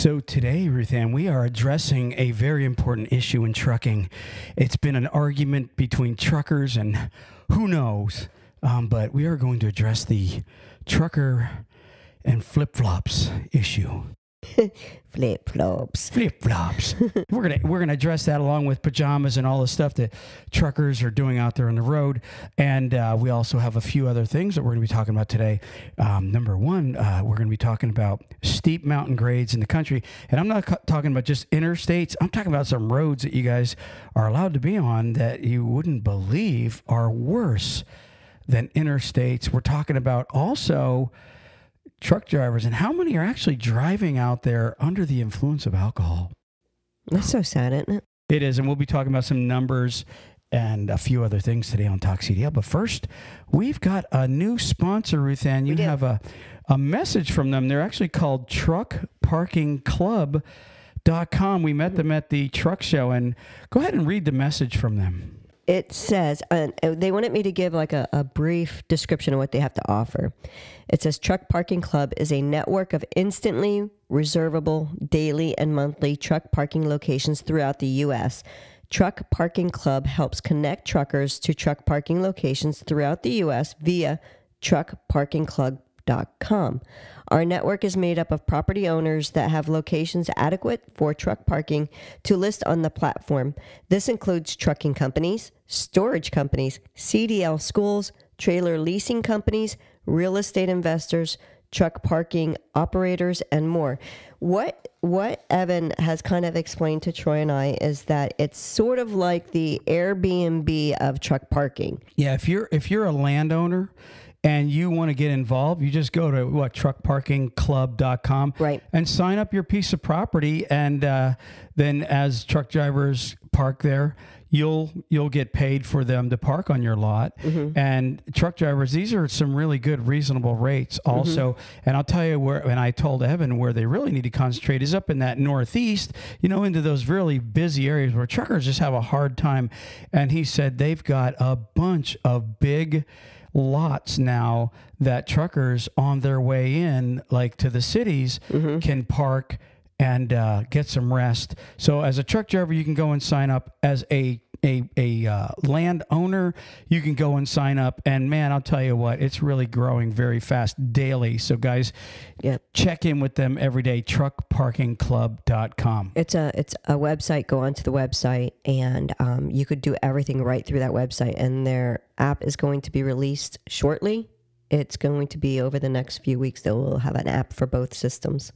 So today, Ruth Ann, we are addressing a very important issue in trucking. It's been an argument between truckers and who knows, but we are going to address the trucker and flip-flops issue. Flip-flops. Flip-flops. We're gonna address that along with pajamas and all the stuff that truckers are doing out there on the road. And we also have a few other things that we're going to be talking about today. Number one, we're going to be talking about steep mountain grades in the country. And I'm not talking about just interstates. I'm talking about some roads that you guys are allowed to be on that you wouldn't believe are worse than interstates. We're talking about also truck drivers and how many are actually driving out there under the influence of alcohol. That's so sad, isn't it? It is, and we'll be talking about some numbers and a few other things today on TalkCDL. But first, we've got a new sponsor, Ruth Ann. You have a message from them. They're actually called truckparkingclub.com. We met them at the truck show, and go ahead and read the message from them. It says, they wanted me to give like a brief description of what they have to offer. It says, Truck Parking Club is a network of instantly reservable daily and monthly truck parking locations throughout the U.S. Truck Parking Club helps connect truckers to truck parking locations throughout the U.S. via truckparkingclub.com. Our network is made up of property owners that have locations adequate for truck parking to list on the platform. This includes trucking companies, storage companies, CDL schools, trailer leasing companies, real estate investors, truck parking operators, and more. What Evan has kind of explained to Troy and I is that it's sort of like the Airbnb of truck parking. Yeah, if you're a landowner and you want to get involved, you just go to truckparkingclub.com, right, and sign up your piece of property, and then as truck drivers park there, you'll get paid for them to park on your lot. Mm-hmm. And truck drivers, these are some really good, reasonable rates also. Mm-hmm. And I'll tell you where, and I told Evan where they really need to concentrate is up in that Northeast, into those really busy areas where truckers just have a hard time. And he said they've got a bunch of big lots now that truckers on their way in, like to the cities, mm-hmm. can park and get some rest. So as a truck driver, you can go and sign up. As a land owner, you can go and sign up. And man, I'll tell you what, it's really growing very fast daily. So guys, check in with them every day. Truckparkingclub.com. It's a website. Go onto the website, and you could do everything right through that website. And their app is going to be released shortly. It's going to be over the next few weeks. They will have an app for both systems.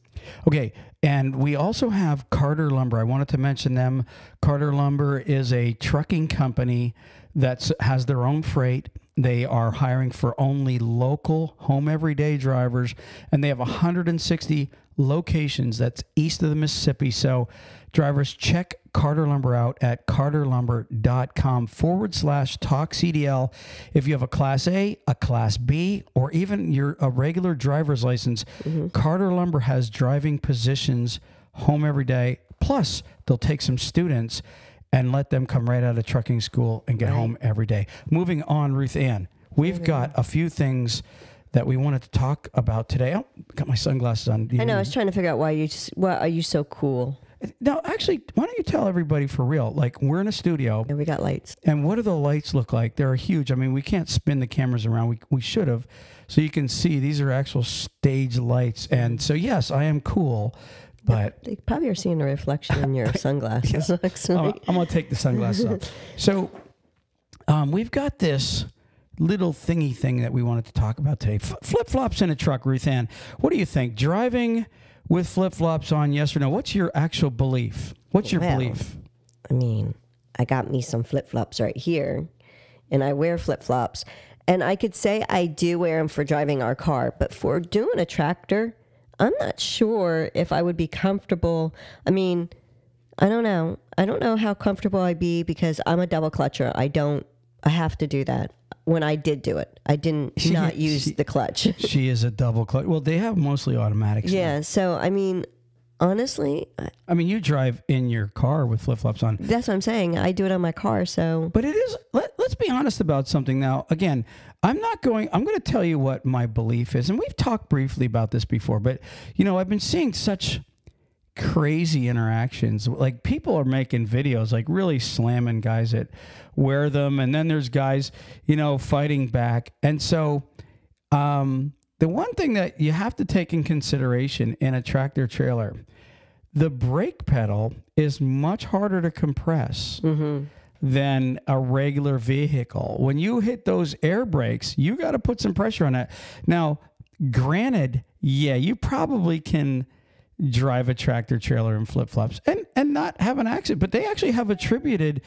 Okay, and we also have Carter Lumber. I wanted to mention them. Carter Lumber is a trucking company that has their own freight. They are hiring for only local home everyday drivers, and they have 160 locations that's east of the Mississippi. So drivers, check Carter Lumber out at carterlumber.com/TalkCDL. If you have a Class A, a Class B, or even a regular driver's license, mm-hmm. Carter Lumber has driving positions home every day. Plus, they'll take some students and let them come right out of trucking school and get home every day. Moving on, Ruth Ann, we've got a few things that we wanted to talk about today. Oh, got my sunglasses on. I know. I was trying to figure out why are you so cool? No, actually, why don't you tell everybody for real? Like, we're in a studio. And we got lights. And what do the lights look like? They're huge. I mean, we can't spin the cameras around. We should have. So you can see these are actual stage lights. And so, yes, I am cool. But they probably are seeing a reflection in your sunglasses. I'm going to take the sunglasses off. So we've got this little thingy thing that we wanted to talk about today. Flip-flops in a truck, Ruth Ann. What do you think? Driving with flip-flops on, yes or no? What's your actual belief? What's your belief? I mean, I got me some flip-flops right here, and I wear flip-flops. And I could say I do wear them for driving our car, but for doing a tractor, I'm not sure if I would be comfortable. I mean, I don't know. I don't know how comfortable I'd be because I'm a double clutcher. I have to do that. When I did do it, I didn't use the clutch. She is a double clutch. Well, they have mostly automatics. Yeah. So, I mean, honestly. I mean, you drive in your car with flip-flops on. That's what I'm saying. I do it on my car, so. But it is, let's be honest about something now. Again, I'm going to tell you what my belief is. And we've talked briefly about this before, but, I've been seeing such crazy interactions. Like people are making videos, like really slamming guys that wear them. And then there's guys, fighting back. And so, the one thing that you have to take in consideration in a tractor trailer, the brake pedal is much harder to compress than a regular vehicle. When you hit those air brakes, you got to put some pressure on it. Now, granted, yeah, you probably can drive a tractor trailer in flip-flops and not have an accident, but they actually have attributed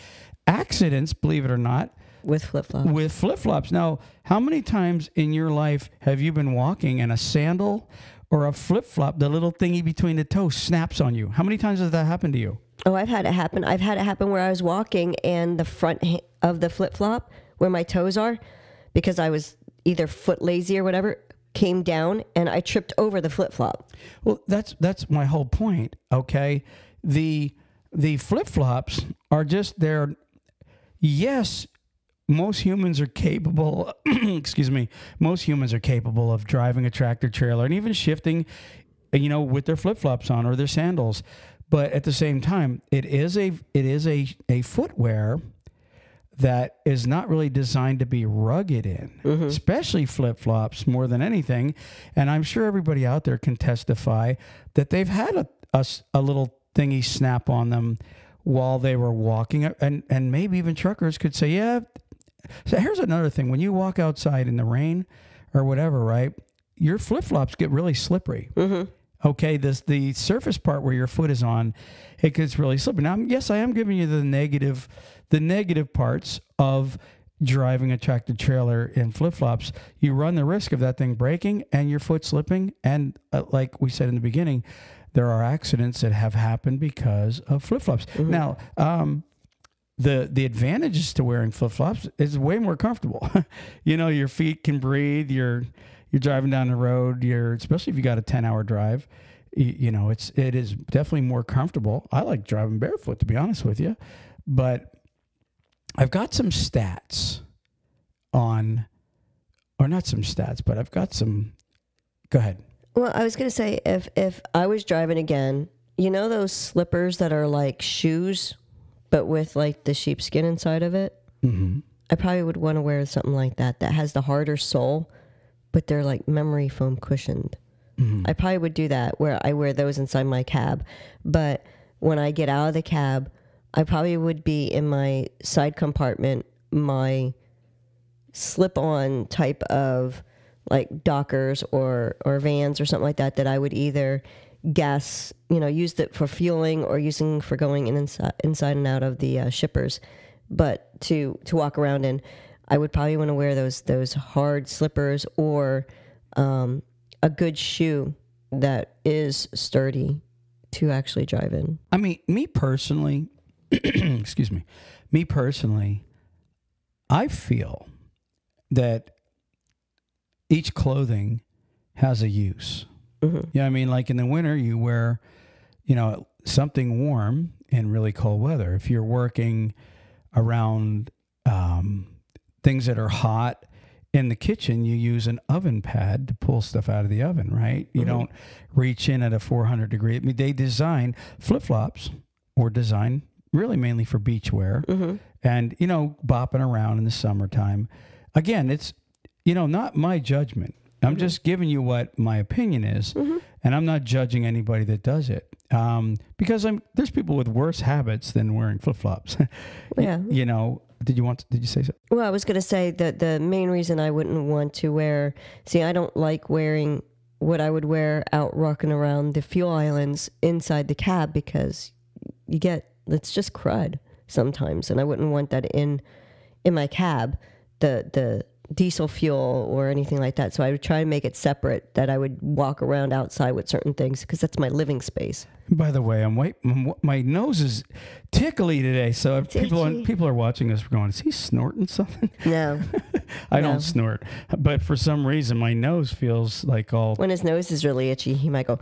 accidents, believe it or not, with flip-flops. With flip-flops. Now, how many times in your life have you been walking and a sandal or a flip-flop, the little thingy between the toes, snaps on you? How many times has that happened to you? Oh, I've had it happen. I've had it happen where I was walking and the front of the flip-flop, where my toes are, because I was either foot lazy or whatever, came down and I tripped over the flip-flop. Well, that's my whole point, okay? The flip-flops are just there. Yes, most humans are capable, most humans are capable of driving a tractor trailer and even shifting, with their flip-flops on or their sandals. But at the same time, it is a footwear that is not really designed to be rugged in, especially flip-flops more than anything. And I'm sure everybody out there can testify that they've had a little thingy snap on them while they were walking. And maybe even truckers could say, yeah. So here's another thing. When you walk outside in the rain or whatever, right, your flip-flops get really slippery. Okay, the surface part where your foot is on, it gets really slippery. Now, yes, I am giving you the negative parts of driving a tractor trailer in flip-flops. You run the risk of that thing breaking and your foot slipping. And like we said in the beginning, there are accidents that have happened because of flip-flops. Now, the advantages to wearing flip-flops is way more comfortable. Your feet can breathe. You're driving down the road. Especially if you got a 10-hour drive. It is definitely more comfortable. I like driving barefoot, to be honest with you. But I've got some stats on, or not some stats, but I've got some. Go ahead. Well, I was going to say, if I was driving again, those slippers that are like shoes, but with like the sheepskin inside of it, I probably would want to wear something like that has the harder sole, but they're like memory foam cushioned. I probably would do that, where I wear those inside my cab. But when I get out of the cab, I probably would be in my side compartment, my slip-on type of like Dockers or Vans or something like that I would either gas, use it for fueling or using for going inside and out of the shippers. But to walk around in, I would probably want to wear those hard slippers or a good shoe that is sturdy to actually drive in. I mean, me personally, I feel that each clothing has a use. Yeah, I mean, like in the winter, you wear, something warm in really cold weather. If you're working around things that are hot in the kitchen, you use an oven pad to pull stuff out of the oven, right? You don't reach in at a 400 degree. I mean, they design flip-flops or design really mainly for beach wear and, bopping around in the summertime. Again, it's, not my judgment. I'm just giving you what my opinion is, and I'm not judging anybody that does it. Because there's people with worse habits than wearing flip-flops. Yeah. Did you say something? Well, I was going to say that the main reason I wouldn't want to wear, I don't like wearing what I would wear out rocking around the fuel islands inside the cab, because it's just crud sometimes. And I wouldn't want that in my cab, the diesel fuel or anything like that. So I would try to make it separate, that I would walk around outside with certain things, because that's my living space. By the way, my nose is tickly today. So if people are watching this going, is he snorting something? No. I don't snort. But for some reason, my nose feels like all... When his nose is really itchy, he might go...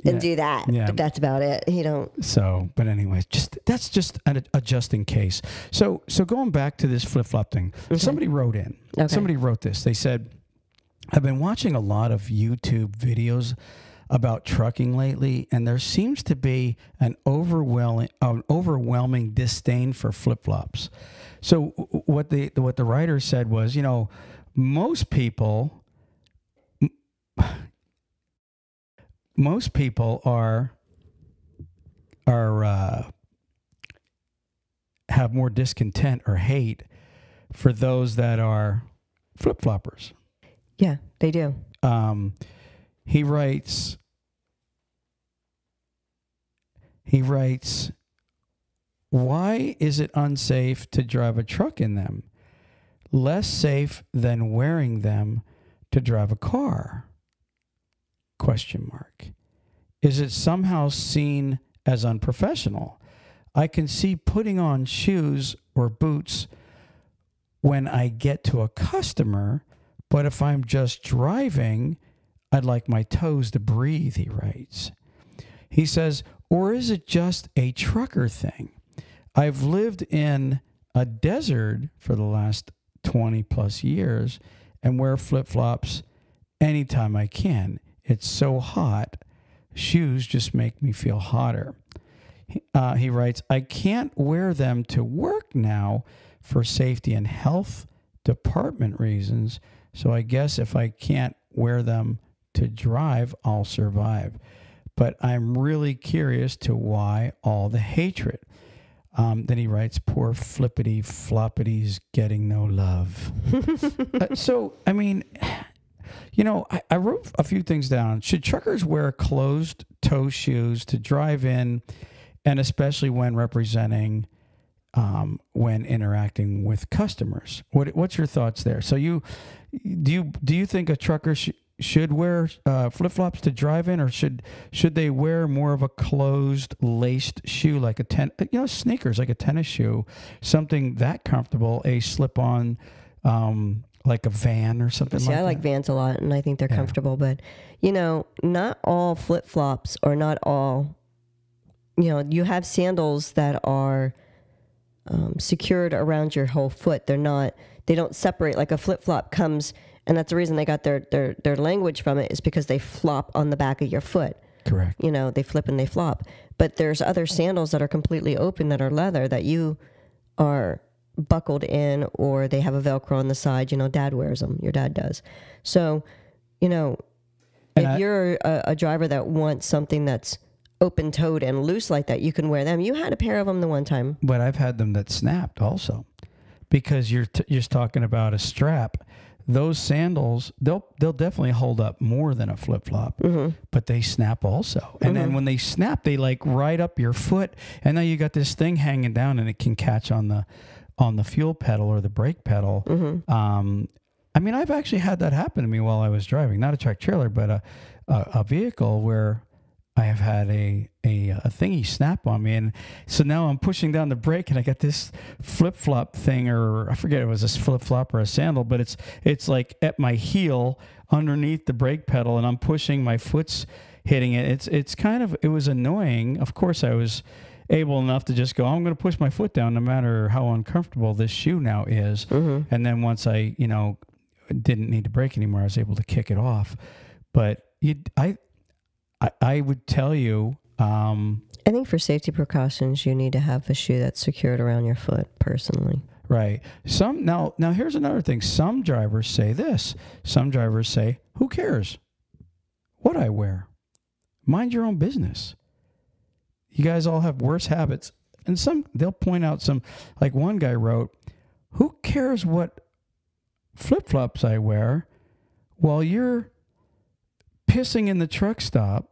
and do that. Yeah. But that's about it. He don't. So, but anyways, that's just a just in case. So going back to this flip-flop thing, somebody wrote in. Okay. Somebody wrote this. They said, I've been watching a lot of YouTube videos about trucking lately, and there seems to be an overwhelming disdain for flip-flops. So what the writer said was, most people have more discontent or hate for those that are flip-floppers. Yeah, they do. He writes, why is it unsafe to drive a truck in them? Less safe than wearing them to drive a car? ? Is it somehow seen as unprofessional? I can see putting on shoes or boots when I get to a customer, but if I'm just driving, I'd like my toes to breathe, he writes. He says, or is it just a trucker thing? I've lived in a desert for the last 20 plus years and wear flip-flops anytime I can. It's so hot. Shoes just make me feel hotter. He writes, I can't wear them to work now for safety and health department reasons, so I guess if I can't wear them to drive, I'll survive. But I'm really curious to why all the hatred. Then he writes, poor flippity floppities getting no love. So, I mean, I wrote a few things down. Should truckers wear closed toe shoes to drive in, and especially when representing, when interacting with customers? What's your thoughts there? So do you think a trucker should wear flip-flops to drive in, or should they wear more of a closed laced shoe, like sneakers, like a tennis shoe, something that comfortable, a slip-on, like a Van or something like that? I like Vans a lot, and I think they're comfortable, but not all flip-flops, or not all, you have sandals that are secured around your whole foot. They don't separate, like a flip-flop comes. And that's the reason they got their language from it, is because they flop on the back of your foot. Correct. They flip and they flop. But there's other sandals that are completely open, that are leather, that you are buckled in, or they have a Velcro on the side. Dad wears them. Your dad does. So, if you're a driver that wants something that's open-toed and loose like that, you can wear them. You had a pair of them the one time. But I've had them that snapped also, because you're just talking about a strap. Those sandals, they'll definitely hold up more than a flip-flop, but they snap also. And then when they snap, they like right up your foot, and now you got this thing hanging down, and it can catch on the fuel pedal or the brake pedal. I mean, I've actually had that happen to me while I was driving, not a track trailer, but a vehicle where I have had a thingy snap on me, and so now I'm pushing down the brake, and I got this flip-flop thing, or I forget, it was a flip-flop or a sandal, but it's like at my heel underneath the brake pedal, and I'm pushing, my foot's hitting it. It was annoying. Of course, I was able enough to just go, I'm going to push my foot down no matter how uncomfortable this shoe now is. And then once I, didn't need to brake anymore, I was able to kick it off. But I would tell you, I think for safety precautions, you need to have a shoe that's secured around your foot, personally. Right. Now here's another thing. Some drivers say this. Some drivers say, who cares what I wear? Mind your own business. You guys all have worse habits. And they'll point out some, like one guy wrote, who cares what flip-flops I wear while you're pissing in the truck stop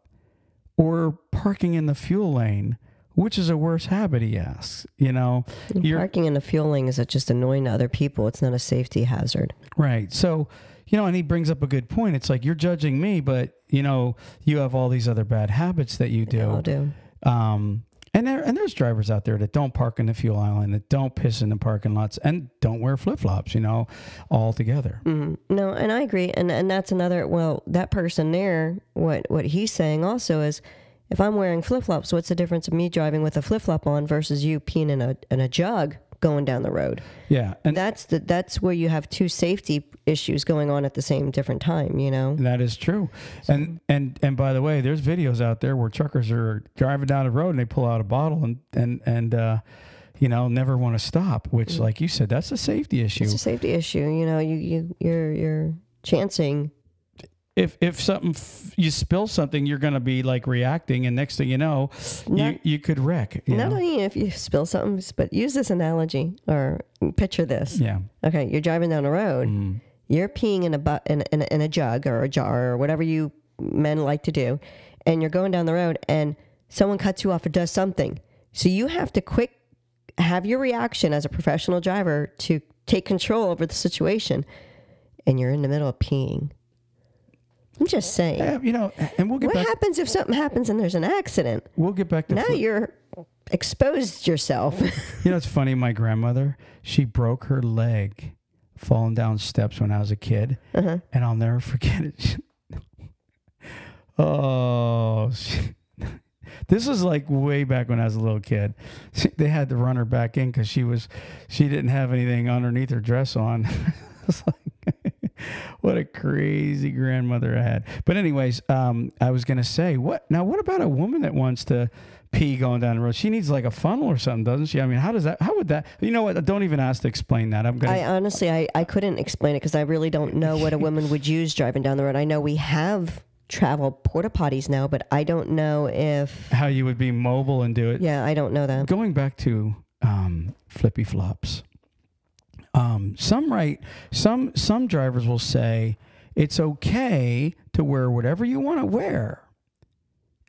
or parking in the fuel lane? Which is a worse habit, he asks. Parking in the fuel lane is just annoying to other people. It's not a safety hazard. Right. So, and he brings up a good point. It's like, you're judging me, but, you have all these other bad habits that you do. They all do. And there's drivers out there that don't park in the fuel island, that don't piss in the parking lots, and don't wear flip-flops, all together. No, and I agree. And that's another, that person there, what he's saying also is, if I'm wearing flip-flops, what's the difference of me driving with a flip-flop on versus you peeing in a jug going down the road. Yeah. And that's where you have two safety issues going on at the same different time, you know? that is true. So, and by the way, there's videos out there where truckers are driving down the road and they pull out a bottle and you know, never want to stop, which like you said, that's a safety issue. It's a safety issue. You know, you're chancing. If something, you spill something, you're going to be like reacting, and next thing you know, you could wreck. Not only if you spill something, but use this analogy or picture this. Yeah. Okay, you're driving down the road. You're peeing in a jug or a jar or whatever you men like to do, and you're going down the road, and someone cuts you off or does something. So you have to have your reaction as a professional driver to take control over the situation, and you're in the middle of peeing. I'm just saying. Yeah, you know, and we'll get back. What happens if something happens and there's an accident? We'll get back to now you're exposed yourself. You know, it's funny. My grandmother, she broke her leg falling down steps when I was a kid, and I'll never forget it. This was like way back when I was a little kid. They had to run her back in because she didn't have anything underneath her dress on. It's like, what a crazy grandmother I had. But anyways, I was going to say, what about a woman that wants to pee going down the road? She needs like a funnel or something, doesn't she? I mean, how would that, you know what? Don't even ask to explain that. I honestly, I couldn't explain it because I really don't know what a woman would use driving down the road. I know we have travel porta potties now, but I don't know how you would be mobile and do it. Yeah, I don't know that. Going back to flippy flops. Some drivers will say it's okay to wear whatever you want to wear,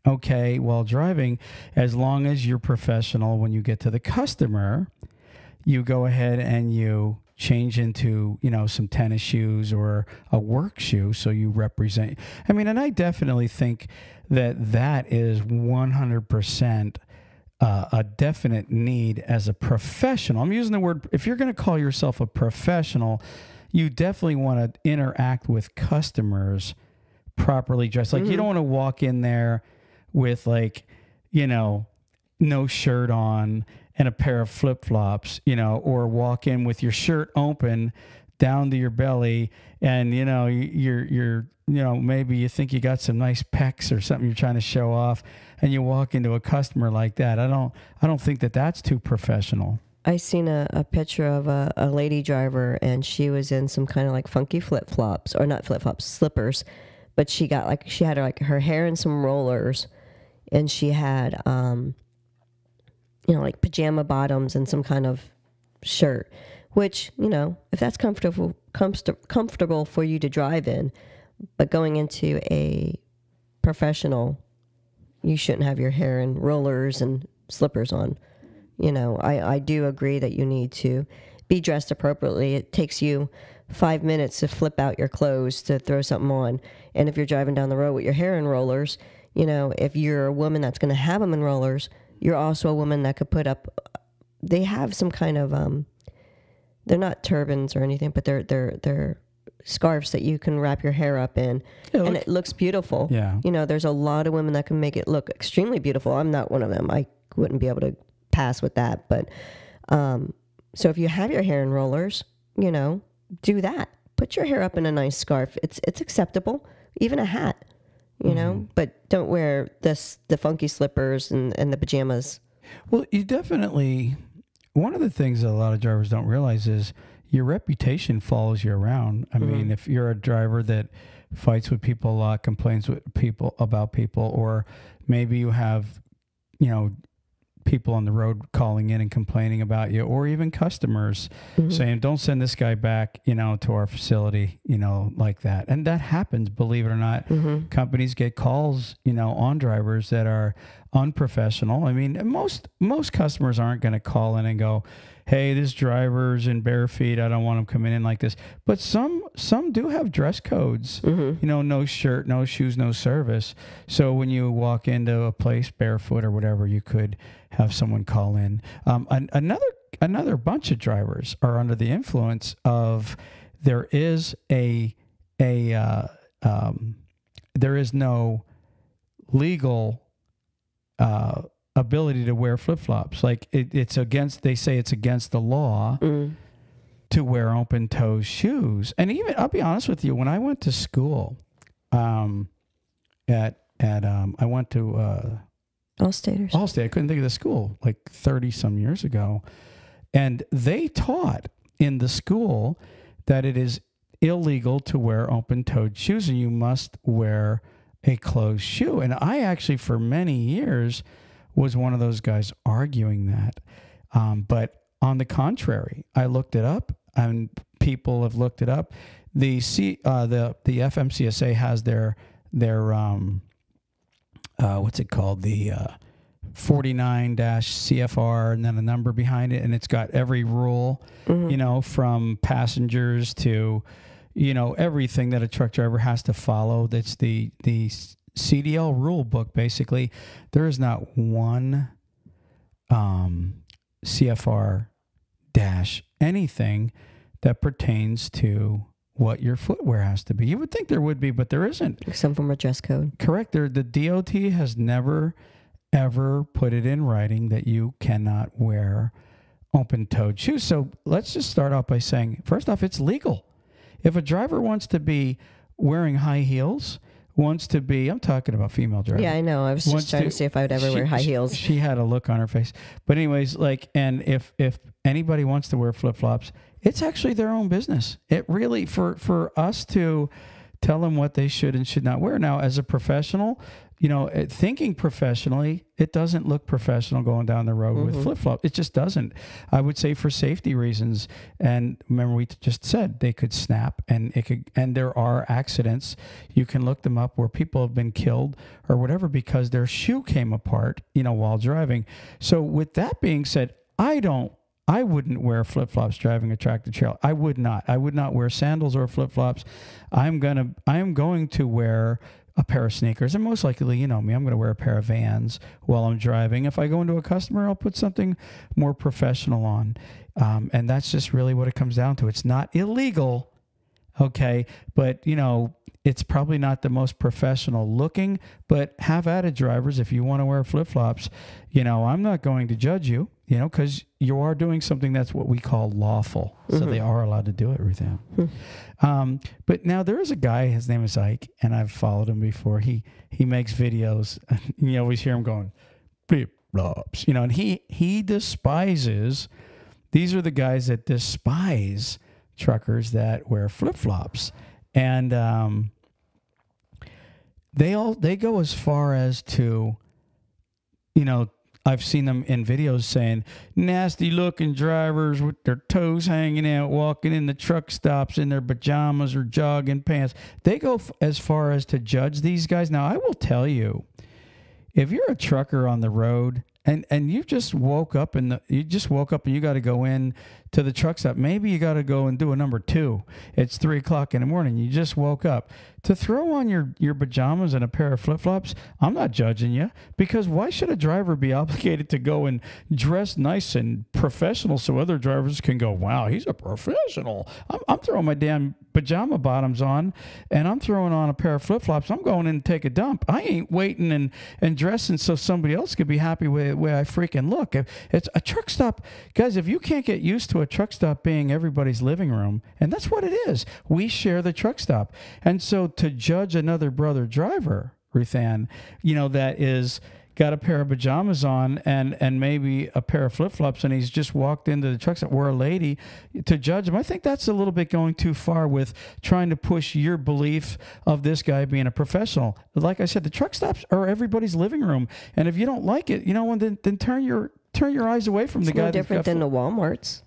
okay, while driving, as long as you're professional. When you get to the customer, you go ahead and you change into, you know, some tennis shoes or a work shoe so you represent. I mean, and I definitely think that is 100% a definite need as a professional. I'm using the word, if you're going to call yourself a professional, you definitely want to interact with customers properly dressed. Like you don't want to walk in there with like, you know, no shirt on and a pair of flip-flops, you know, or walk in with your shirt open down to your belly and, you know, you're you know, maybe you think you got some nice pecs or something you're trying to show off, and you walk into a customer like that. I don't think that's too professional. I seen a picture of a lady driver, and she was in some kind of like funky flip-flops, or not flip-flops, slippers, but she had like her hair in some rollers, and she had you know, like pajama bottoms and some kind of shirt, which, you know, if that's comfortable for you to drive in. But going into a professional, you shouldn't have your hair in rollers and slippers on. You know, I do agree that you need to be dressed appropriately. It takes you 5 minutes to flip out your clothes to throw something on. And if you're driving down the road with your hair in rollers, you know, if you're a woman that's going to have them in rollers, you're also a woman that could put up, they have some kind of, they're not turbans or anything, but they're scarves that you can wrap your hair up in, and it looks beautiful. Yeah. You know, there's a lot of women that can make it look extremely beautiful. I'm not one of them. I wouldn't be able to pass with that. But so if you have your hair in rollers, you know, do that. Put your hair up in a nice scarf. It's acceptable. Even a hat, you know, but don't wear the funky slippers and the pajamas. Well, you definitely, one of the things that a lot of drivers don't realize is your reputation follows you around. I mean, if you're a driver that fights with people a lot, complains with people about people, or maybe you have, you know, people on the road calling in and complaining about you, or even customers saying, don't send this guy back, you know, to our facility, you know, like that. And that happens, believe it or not. Companies get calls, you know, on drivers that are unprofessional. I mean, most customers aren't going to call in and go, hey, this driver's in bare feet, I don't want him coming in like this. But some do have dress codes, you know, no shirt, no shoes, no service. So when you walk into a place barefoot or whatever, you could have someone call in. Another bunch of drivers are under the influence of, there is no legal ability to wear flip-flops. Like they say it's against the law to wear open-toe shoes. And even, I'll be honest with you, when I went to school, I went to Allstate. I couldn't think of the school, like 30 some years ago. And they taught in the school that it is illegal to wear open-toed shoes and you must wear a closed shoe. And I actually, for many years, was one of those guys arguing that. But on the contrary, I looked it up, and people have looked it up. The FMCSA has their what's it called? The 49-CFR and then a number behind it, and it's got every rule, from passengers to, everything that a truck driver has to follow. That's the CDL rule book, basically. There is not one CFR dash anything that pertains to what your footwear has to be. You would think there would be, but there isn't. Some form of dress code. Correct. The DOT has never, ever put it in writing that you cannot wear open-toed shoes. So let's just start off by saying, first off, it's legal. If a driver wants to be wearing high heels, I'm talking about female drivers. Yeah, I know. I was just trying to see if I would ever wear high heels. She had a look on her face. But anyways, and if anybody wants to wear flip-flops, it's actually their own business. It really, for us to tell them what they should and should not wear. Now, as a professional, thinking professionally, it doesn't look professional going down the road with flip-flops. It just doesn't. I would say for safety reasons. And remember, we just said they could snap, and there are accidents. You can look them up where people have been killed or whatever because their shoe came apart, while driving. So with that being said, I wouldn't wear flip-flops driving a tractor trailer. I would not. I would not wear sandals or flip-flops. I am going to wear a pair of sneakers, and most likely, you know me, I'm going to wear a pair of Vans while I'm driving. If I go into a customer, I'll put something more professional on. And that's just really what it comes down to. It's not illegal, okay, but, it's probably not the most professional looking, but have at it, drivers. If you want to wear flip-flops, I'm not going to judge you, because you are doing something that's what we call lawful. So they are allowed to do it, Ruth Ann. But now there is a guy, his name is Ike, and I've followed him before. He makes videos, and you always hear him going, flip-flops, and he despises, these are the guys that despise truckers that wear flip-flops. And they go as far as to, I've seen them in videos saying nasty looking drivers with their toes hanging out, walking in the truck stops in their pajamas or jogging pants. They go as far as to judge these guys. Now, I will tell you, if you're a trucker on the road and you just woke up and you got to go in to the truck stop, maybe you got to go and do a number 2. It's 3:00 in the morning. You just woke up. To throw on your pajamas and a pair of flip-flops, I'm not judging you, because why should a driver be obligated to go and dress nice and professional so other drivers can go, wow, he's a professional. I'm throwing my damn pajama bottoms on, and I'm throwing on a pair of flip-flops. I'm going in to take a dump. I ain't waiting and dressing so somebody else could be happy with the way I freaking look. It's a truck stop. Guys, if you can't get used to a truck stop being everybody's living room, and that's what it is. We share the truck stop. And so to judge another brother driver, Ruth Ann, that is got a pair of pajamas on and maybe a pair of flip-flops, and he's just walked into the truck stop, or a lady, to judge him, I think that's a little bit going too far with trying to push your belief of this guy being a professional. Like I said, the truck stops are everybody's living room, and if you don't like it, then turn your eyes away from the guy. It's no different than the Walmarts.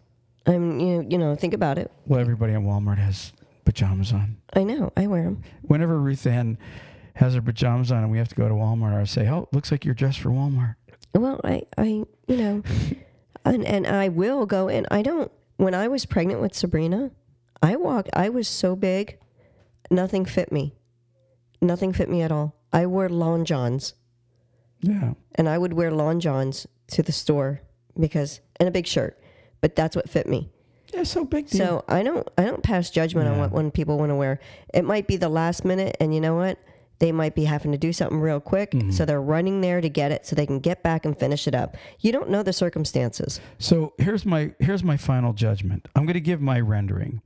Think about it. Well, everybody at Walmart has pajamas on. I know. I wear them. Whenever Ruth Ann has her pajamas on and we have to go to Walmart, I say, oh, looks like you're dressed for Walmart. Well, and I will go, and I don't, when I was pregnant with Sabrina, I was so big, nothing fit me. Nothing fit me at all. I wore lawn johns. Yeah. And I would wear lawn johns to the store and a big shirt, but that's what fit me. Yeah, so big deal. So I don't pass judgment on what when people want to wear. It might be the last minute, and you know what? They might be having to do something real quick, so they're running there to get it so they can get back and finish it up. You don't know the circumstances. So here's my final judgment. I'm going to give my rendering.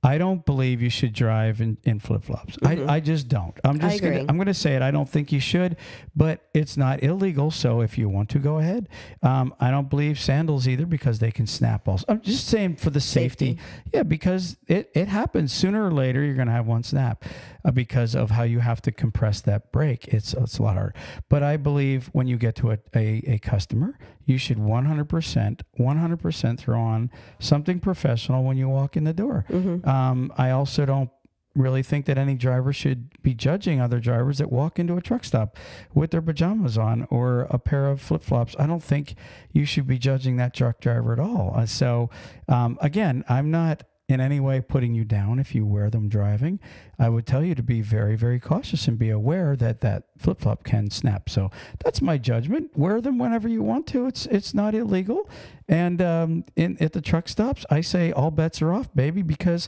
I don't believe you should drive in flip-flops. I just don't. I'm going to say it. I don't think you should, but it's not illegal. So if you want to, go ahead. I don't believe sandals either because they can snap also. I'm just saying for the safety. Yeah, because it happens sooner or later. You're going to have one snap because of how you have to compress that brake. It's a lot harder. But I believe when you get to a customer, you should 100% throw on something professional when you walk in the door. I also don't really think that any driver should be judging other drivers that walk into a truck stop with their pajamas on or a pair of flip-flops. I don't think you should be judging that truck driver at all. So again, I'm not in any way putting you down if you wear them driving. I would tell you to be very, very cautious and be aware that flip-flop can snap. So that's my judgment. Wear them whenever you want to. It's not illegal. And at the truck stops, I say all bets are off, baby, because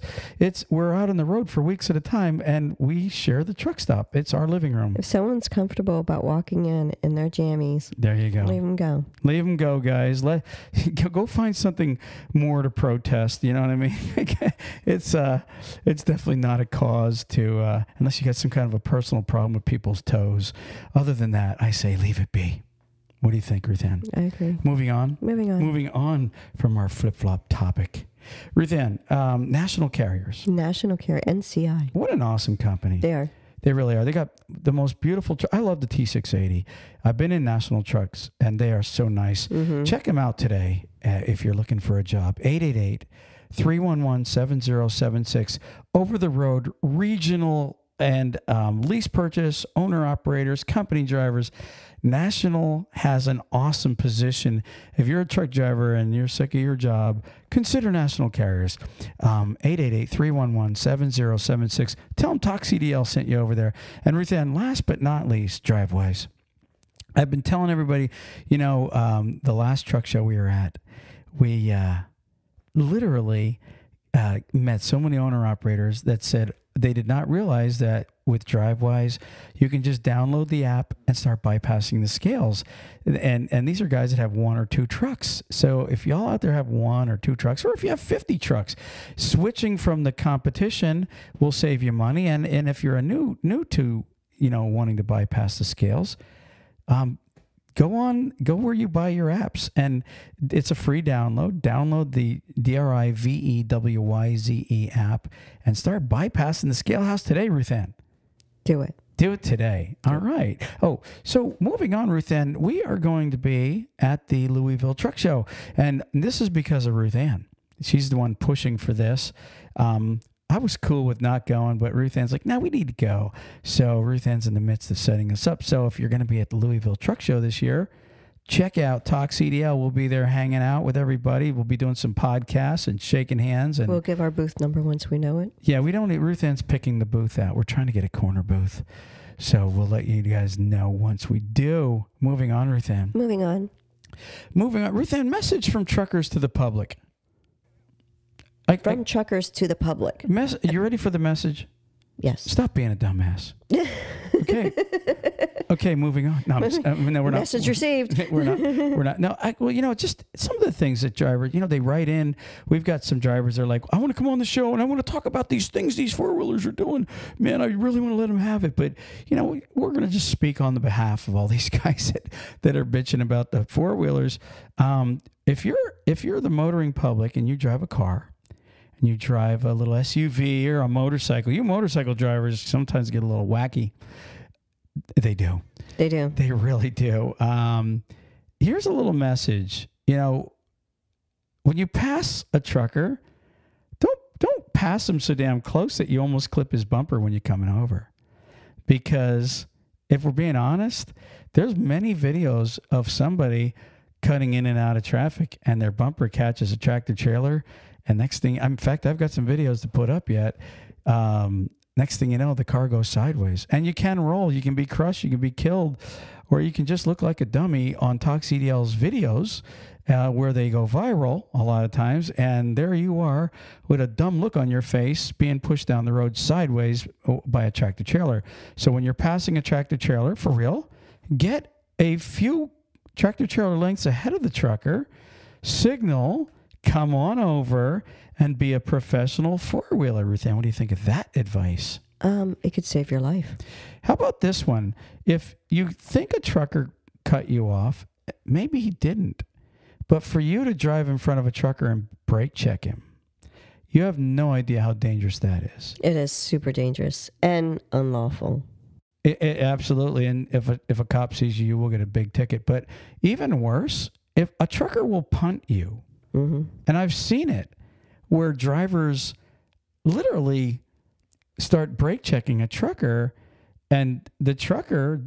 we're out on the road for weeks at a time, and we share the truck stop. It's our living room. If someone's comfortable about walking in their jammies, there you go. Leave them go. Leave them go, guys. Go find something more to protest. You know what I mean? It's definitely not a cause to unless you got some kind of a personal problem with people's toes. Other than that, I say leave it be. What do you think, Ruth Ann? I agree. Moving on from our flip-flop topic. Ruth Ann, national carriers. National Carrier, NCI. What an awesome company. They are. They really are. They got the most beautiful I love the T680. I've been in national trucks, and they are so nice. Check them out today if you're looking for a job. 888-311-7076. Over-the-road, regional, and lease purchase, owner-operators, company drivers. National has an awesome position. If you're a truck driver and you're sick of your job, consider national carriers. 888-311-7076. Tell them TalkCDL sent you over there. And Ruth Ann, last but not least, DriveWise. I've been telling everybody, the last truck show we were at, we literally met so many owner-operators that said they did not realize that with DriveWise, you can just download the app and start bypassing the scales. And these are guys that have one or two trucks. So if y'all out there have one or two trucks, or if you have 50 trucks, switching from the competition will save you money. And if you're a new to, wanting to bypass the scales, go where you buy your apps, and it's a free download. Download the DriveWyze app and start bypassing the scale house today, Ruth Ann. Do it. Do it today. All right. Oh, so moving on, Ruth Ann, we are going to be at the Louisville Truck Show, and this is because of Ruth Ann. She's the one pushing for this. I was cool with not going, but Ruth Ann's like, no, we need to go. So Ruth Ann's in the midst of setting us up. So if you're going to be at the Louisville Truck Show this year, check out TalkCDL. We'll be there hanging out with everybody. We'll be doing some podcasts and shaking hands. And we'll give our booth number once we know it. Yeah, we don't need, Ruth Ann's picking the booth out. We're trying to get a corner booth. So we'll let you guys know once we do. Moving on, Ruth Ann. Moving on. Ruth Ann, message from truckers to the public. From truckers to the public. You ready for the message? Yes. Stop being a dumbass. Okay, moving on. No, we're not. Message received. We're not. No, just some of the things that drivers, they write in. We've got some drivers that are like, I want to come on the show and I want to talk about these things these four-wheelers are doing. Man, I really want to let them have it. But, we're going to just speak on the behalf of all these guys that are bitching about the four-wheelers. If you're the motoring public and you drive a car, and you drive a little SUV or a motorcycle, you motorcycle drivers sometimes get a little wacky. They do. They do. They really do. Here's a little message. When you pass a trucker, don't pass him so damn close that you almost clip his bumper when you're coming over. Because if we're being honest, there's many videos of somebody cutting in and out of traffic and their bumper catches a tractor trailer. And next thing, in fact, I've got some videos to put up yet. Next thing you know, the car goes sideways. And you can roll. You can be crushed. You can be killed. Or you can just look like a dummy on TalkCDL's videos. where they go viral a lot of times. And there you are with a dumb look on your face being pushed down the road sideways by a tractor trailer. So when you're passing a tractor trailer, for real, get a few tractor trailer lengths ahead of the trucker, signal, come on over, and be a professional four-wheeler. Ruth Ann, what do you think of that advice? It could save your life. How about this one? If you think a trucker cut you off, maybe he didn't. But for you to drive in front of a trucker and brake check him, you have no idea how dangerous that is. It is super dangerous and unlawful. It absolutely. And if a cop sees you, you will get a big ticket. But even worse, if a trucker will punt you, and I've seen it, where drivers literally start brake checking a trucker, and the trucker,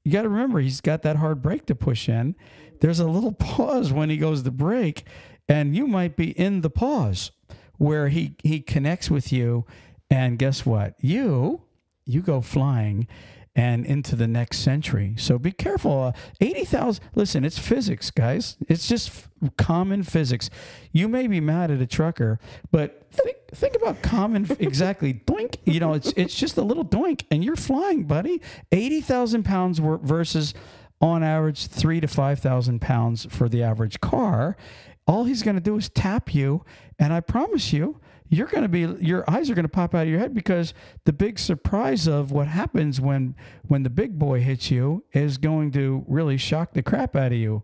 you got to remember, he's got that hard brake to push in. There's a little pause when he goes to brake, and you might be in the pause where he connects with you, and guess what? You go flying and into the next century. So be careful. 80,000, listen, it's physics, guys. It's just common physics. You may be mad at a trucker, but think about common, exactly, doink. You know, it's just a little doink, and you're flying, buddy. 80,000 pounds versus, on average, 3,000 to 5,000 pounds for the average car. All he's going to do is tap you, and I promise you, your eyes are going to pop out of your head, because the big surprise of what happens when the big boy hits you is going to really shock the crap out of you,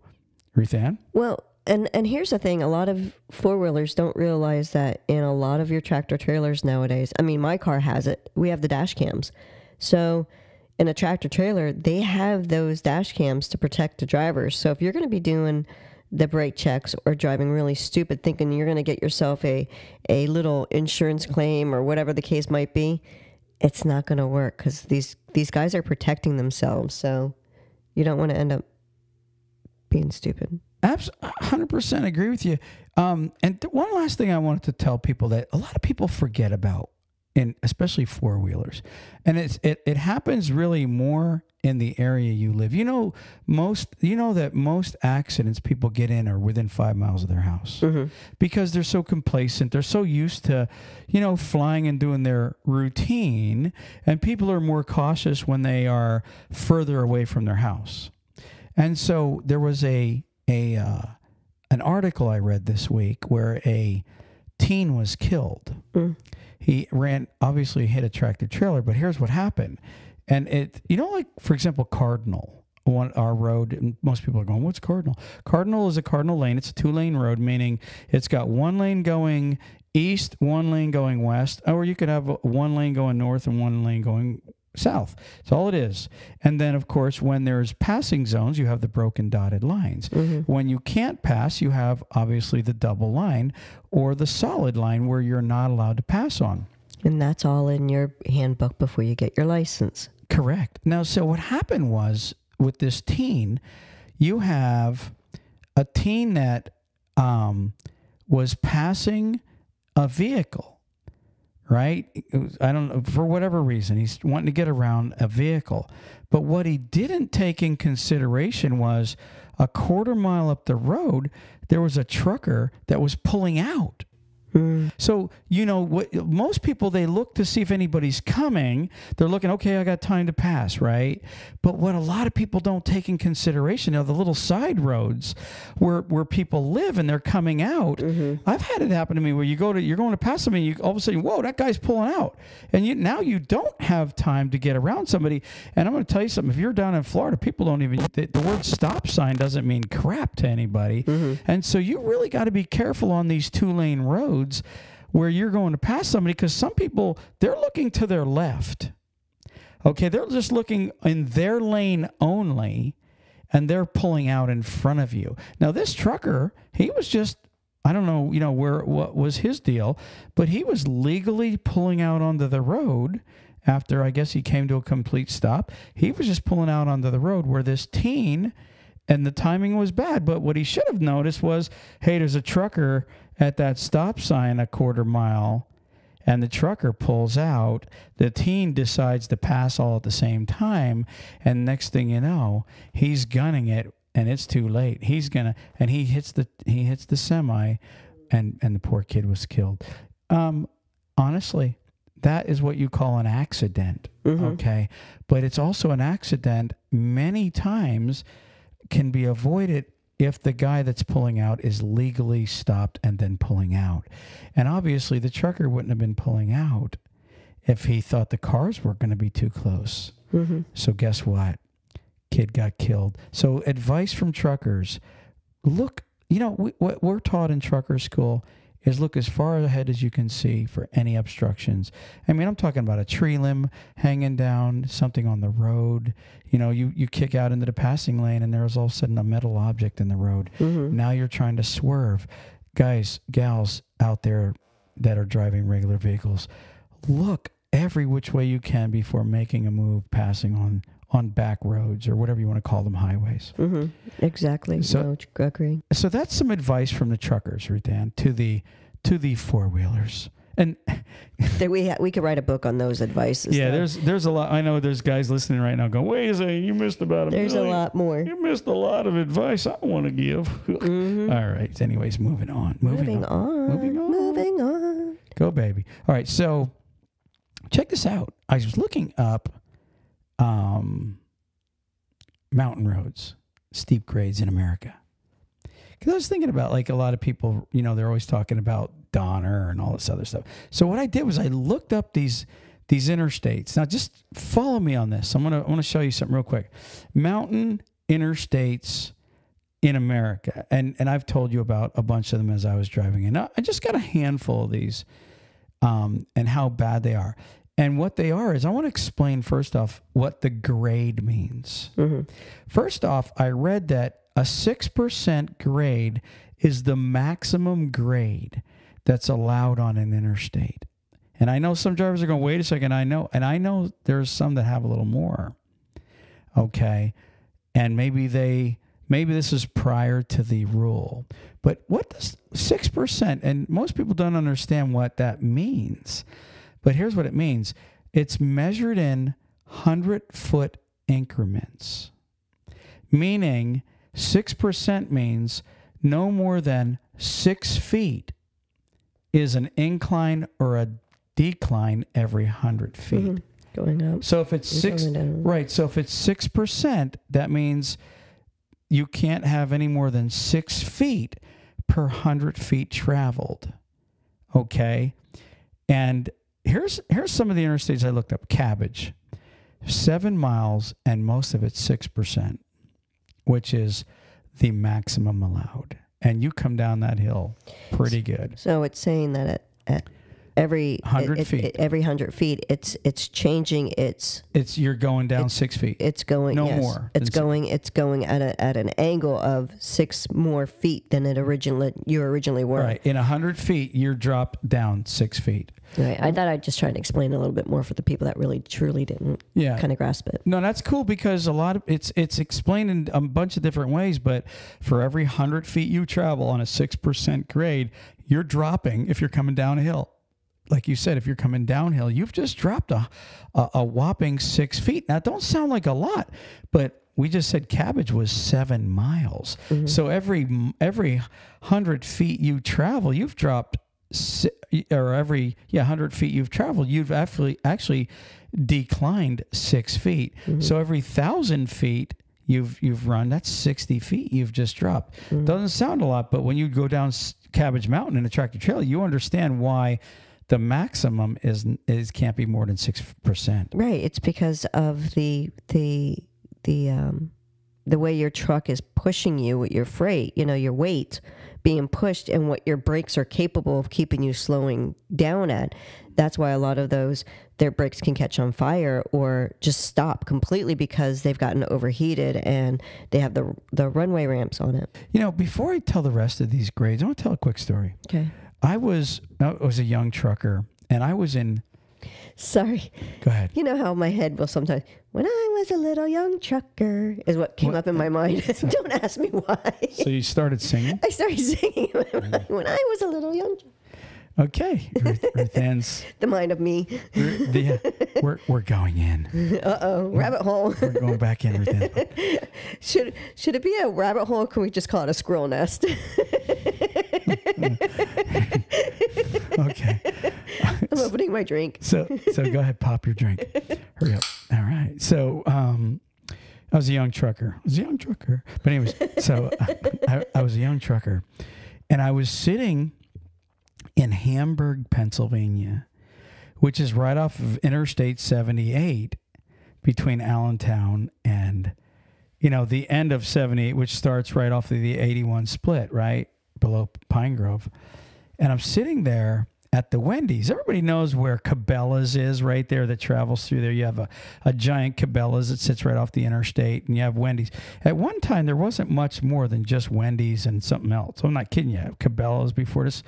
Ruth Ann. Well, and here's the thing. A lot of four-wheelers don't realize that in a lot of your tractor trailers nowadays, I mean, my car has it. We have the dash cams. So in a tractor trailer, they have those dash cams to protect the drivers. So if you're going to be doing the brake checks or driving really stupid, thinking you're going to get yourself a little insurance claim or whatever the case might be, it's not going to work, because these guys are protecting themselves. So you don't want to end up being stupid. 100% agree with you. And one last thing I wanted to tell people that a lot of people forget about, and especially four-wheelers, and it happens really more in the area you live. You know that most accidents people get in are within 5 miles of their house, because they're so complacent. They're so used to, flying and doing their routine, and people are more cautious when they are further away from their house. And so there was an article I read this week where a teen was killed. He obviously hit a tractor trailer, but here's what happened. And like, for example, Cardinal, our road, and most people are going, what's Cardinal? Cardinal is a cardinal lane. It's a 2-lane road, meaning it's got one lane going east, one lane going west, or you could have one lane going north and one lane going south. That's all it is. And then, of course, when there's passing zones, you have the broken dotted lines. When you can't pass, you have obviously the double line or the solid line where you're not allowed to pass on. And that's all in your handbook before you get your license. Correct. Now, so what happened was, with this teen, you have a teen that was passing a vehicle, right? I don't know, for whatever reason, he's wanting to get around a vehicle. But what he didn't take in consideration was a quarter mile up the road, there was a trucker that was pulling out. So, what most people, they look to see if anybody's coming. They're looking, okay, I got time to pass, right? But what a lot of people don't take in consideration are the little side roads where people live and they're coming out. I've had it happen to me where you're going to pass somebody, all of a sudden, whoa, that guy's pulling out. And now you don't have time to get around somebody. And I'm going to tell you something. If you're down in Florida, people don't even, the word stop sign doesn't mean crap to anybody. And so you really got to be careful on these 2-lane roads where you're going to pass somebody, because some people, they're looking to their left. Okay, they're just looking in their lane only, and they're pulling out in front of you. Now, this trucker, he was just, I don't know, what was his deal, but he was legally pulling out onto the road after, I guess, he came to a complete stop. He was just pulling out onto the road where this teen, and the timing was bad, but what he should have noticed was, hey, there's a trucker at that stop sign a quarter mile, and the trucker pulls out. The teen decides to pass all at the same time, and next thing you know, he's gunning it and it's too late. And he hits the semi, and the poor kid was killed. Honestly, that is what you call an accident. Okay. But it's also an accident many times can be avoided if the guy that's pulling out is legally stopped and then pulling out. And obviously the trucker wouldn't have been pulling out if he thought the cars were going to be too close. So guess what? Kid got killed. So advice from truckers, look, what we're taught in trucker school is look as far ahead as you can see for any obstructions. I mean, I'm talking about a tree limb hanging down, something on the road. You kick out into the passing lane and there's all of a sudden a metal object in the road. Now you're trying to swerve. Guys, gals out there that are driving regular vehicles, look every which way you can before making a move, passing on back roads or whatever you want to call them, highways. Exactly. So, agree. So that's some advice from the truckers, Ruth-Ann, to the four-wheelers. And we could write a book on those advices. Yeah, there's a lot. I know there's guys listening right now going, wait a second, you missed about a There's million. a lot more. You missed a lot of advice I want to give. All right. Anyways, moving on. Moving on. Go, baby. All right. So check this out. I was looking up mountain roads, steep grades in America. Because I was thinking about, like, a lot of people, they're always talking about Donner and all this other stuff. So what I did was I looked up these interstates. Now, just follow me on this. I want to show you something real quick. Mountain interstates in America. And I've told you about a bunch of them as I was driving in. I just got a handful of these and how bad they are. And what they are is I want to explain first off what the grade means. First off, I read that a 6% grade is the maximum grade that's allowed on an interstate. And I know some drivers are going, wait a second, I know there's some that have a little more. Okay. And maybe this is prior to the rule. But what does 6%, and most people don't understand what that means. But here's what it means. It's measured in 100-foot increments, meaning 6% means no more than 6 feet is an incline or a decline every 100 feet. Going up. So if it's So if it's 6%, that means you can't have any more than 6 feet per 100 feet traveled. Okay. And here's some of the interstates I looked up. Cabbage, 7 miles, and most of it's 6%, which is the maximum allowed. And you come down that hill pretty good. So it's saying that at every 100 feet, every 100 feet, it's changing. You're going down 6 feet. It's going more. It's going at an angle of 6 more feet than you originally were. Right. In 100 feet, you're dropped down 6 feet. Right. I thought I'd just try to explain a little bit more for the people that really truly didn't kind of grasp it. No, that's cool because a lot of it's explained in a bunch of different ways, but for every 100 feet you travel on a 6% grade, you're dropping if you're coming down a hill. Like you said, if you're coming downhill, you've just dropped a whopping 6 feet. Now, it don't sound like a lot, but we just said Cabbage was 7 miles. So every 100 feet you travel, you've dropped, or every 100 feet you've traveled, you've actually declined 6 feet. So every 1,000 feet you've run, that's 60 feet you've just dropped. Doesn't sound a lot, but when you go down Cabbage Mountain in a tractor trailer, you understand why the maximum is can't be more than 6%. Right. It's because of the way your truck is pushing you with your freight, your weight being pushed and what your brakes are capable of keeping you slowing down at. That's why a lot of their brakes can catch on fire or just stop completely because they've gotten overheated and they have the runway ramps on it. Before I tell the rest of these grades, I want to tell a quick story. Okay. I was a young trucker, and I was in... Sorry. Go ahead. You know how my head will sometimes... When I was a little young trucker is what came up in my mind. Don't ask me why. So you started singing? I started singing in my mind when I was a little young trucker. Okay, Ruth Ann's. The mind of me. We're going in. Rabbit hole. We're going back in, Ruth Ann. Should it be a rabbit hole, or can we just call it a squirrel nest? Okay. I'm opening my drink. So go ahead, pop your drink. Hurry up. All right. So I was a young trucker. But anyways, so I was a young trucker, and I was sitting in Hamburg, Pennsylvania, which is right off of Interstate 78 between Allentown and, the end of 78, which starts right off of the 81 split, right below Pine Grove. And I'm sitting there at the Wendy's. Everybody knows where Cabela's is, right there, that travels through there. You have a giant Cabela's that sits right off the interstate, and you have Wendy's. At one time, there wasn't much more than just Wendy's and something else. I'm not kidding you. Cabela's before this.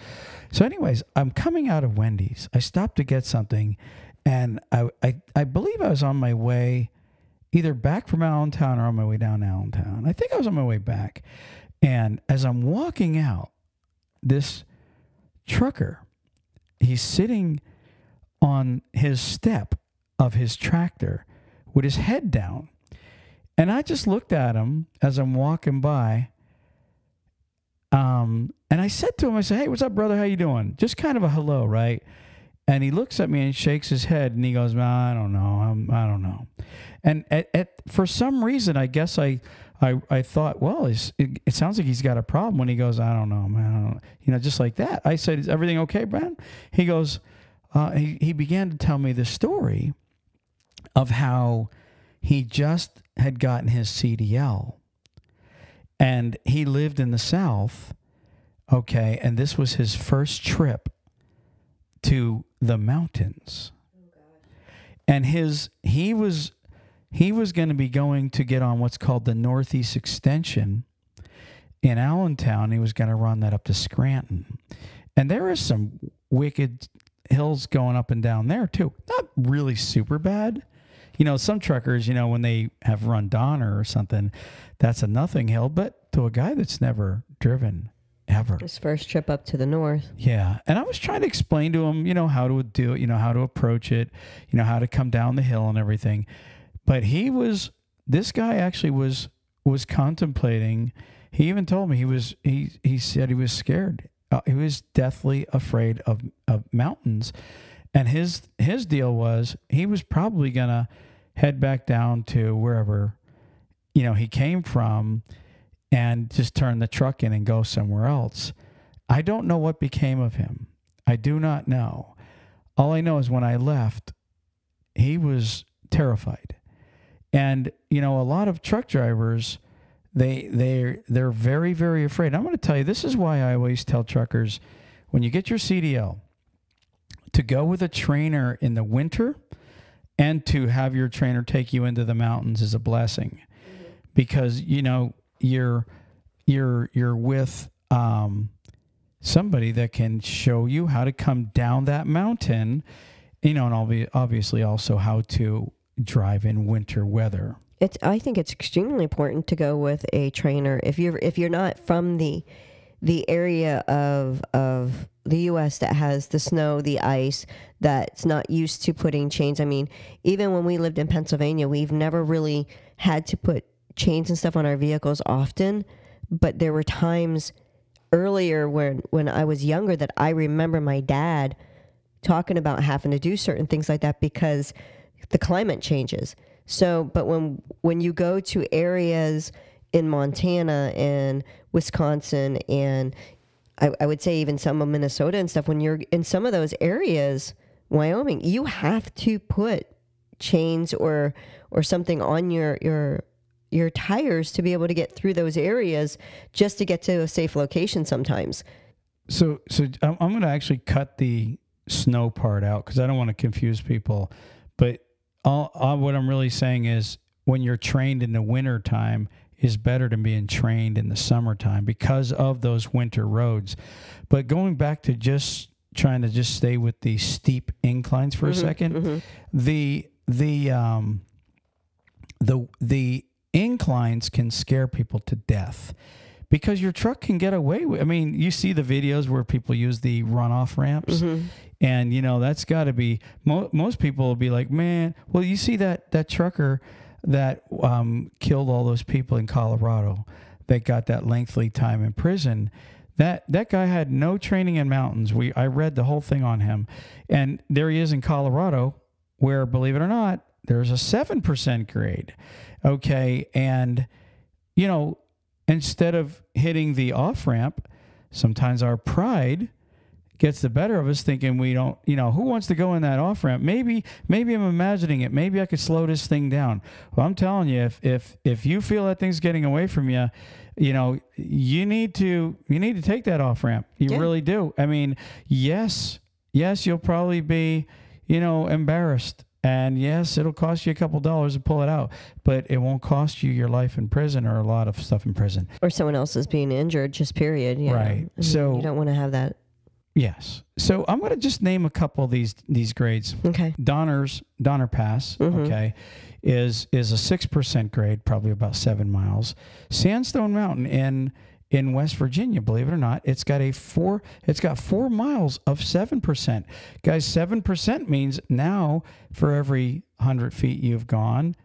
So anyways, I'm coming out of Wendy's. I stopped to get something, and I believe I was on my way either back from Allentown or on my way down Allentown. I think I was on my way back. And as I'm walking out, this trucker, he's sitting on his step of his tractor with his head down. And I just looked at him as I'm walking by. And I said to him, I said, "Hey, what's up, brother? How you doing?" Just kind of a hello, right? And he looks at me and shakes his head, and he goes, "I don't know. I don't know." And for some reason, I guess I thought, well, it sounds like he's got a problem when he goes, "I don't know, man. I don't know." Just like that. I said, "Is everything okay, Brad?" He goes, he began to tell me the story of how he just had gotten his CDL, and he lived in the South, okay, and this was his first trip to the mountains. And he was going to be going to get on what's called the Northeast Extension in Allentown. He was going to run that up to Scranton. And there are some wicked hills going up and down there too. Not really super bad. Some truckers, when they have run Donner or something, that's a nothing hill. But to a guy that's never driven ever. His first trip up to the north. Yeah. And I was trying to explain to him, how to do it, how to approach it, how to come down the hill and everything. But this guy actually was contemplating. He even told me he said he was scared. He was deathly afraid of mountains. And his deal was he was probably going to head back down to wherever, he came from and just turn the truck in and go somewhere else. I don't know what became of him. I do not know. All I know is when I left, he was terrified. And, a lot of truck drivers, they're very, very afraid. I'm going to tell you, this is why I always tell truckers, when you get your CDL, to go with a trainer in the winter and to have your trainer take you into the mountains is a blessing. Because, you're with somebody that can show you how to come down that mountain, and obviously also how to drive in winter weather. I think it's extremely important to go with a trainer if you're not from the area of the U.S. that has the snow, the ice, that's not used to putting chains. I mean, even when we lived in Pennsylvania, we've never really had to put chains and stuff on our vehicles often, but there were times earlier when I was younger that I remember my dad talking about having to do certain things like that because the climate changes. So, but when you go to areas in Montana and Wisconsin and I would say even some of Minnesota and stuff, when you're in some of those areas, Wyoming, you have to put chains or something on your tires to be able to get through those areas just to get to a safe location sometimes. So I'm going to actually cut the snow part out because I don't want to confuse people. But what I'm really saying is when you're trained in the winter time is better than being trained in the summertime because of those winter roads. But going back to just trying to just stay with the steep inclines for a second, the inclines can scare people to death because your truck can get away with. I mean, you see the videos where people use the runoff ramps, and that's got to be most people will be like, man. Well, you see that trucker that killed all those people in Colorado that got that lengthy time in prison. That guy had no training in mountains. I read the whole thing on him, and there he is in Colorado, where, believe it or not, there's a 7% grade. Okay, and instead of hitting the off ramp, sometimes our pride gets the better of us, thinking we don't, who wants to go in that off ramp? Maybe I'm imagining it. Maybe I could slow this thing down. Well, I'm telling you, if you feel that thing's getting away from you, you need to take that off ramp. You really do. I mean, yes, you'll probably be, embarrassed. And yes, it'll cost you a couple dollars to pull it out, but it won't cost you your life in prison or a lot of stuff in prison. Or someone else is being injured, just period. Yeah. Right. So you don't want to have that. Yes. So I'm going to just name a couple of these grades. Okay. Donner Pass, okay, is a 6% grade, probably about 7 miles. Sandstone Mountain in West Virginia, believe it or not, it's got 4 miles of 7%. Guys, 7% means now for every 100 feet you've gone,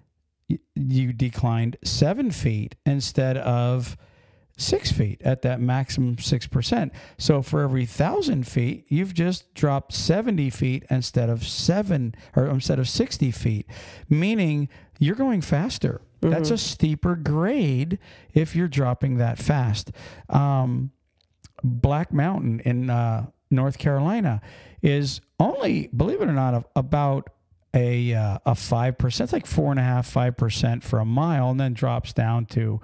you declined 7 feet instead of 6 feet at that maximum 6%. So for every 1,000 feet, you've just dropped 70 feet instead of 60 feet, meaning you're going faster. That's a steeper grade if you're dropping that fast. Black Mountain in North Carolina is only, believe it or not, about a 5%. It's like 4.5% for a mile, and then drops down to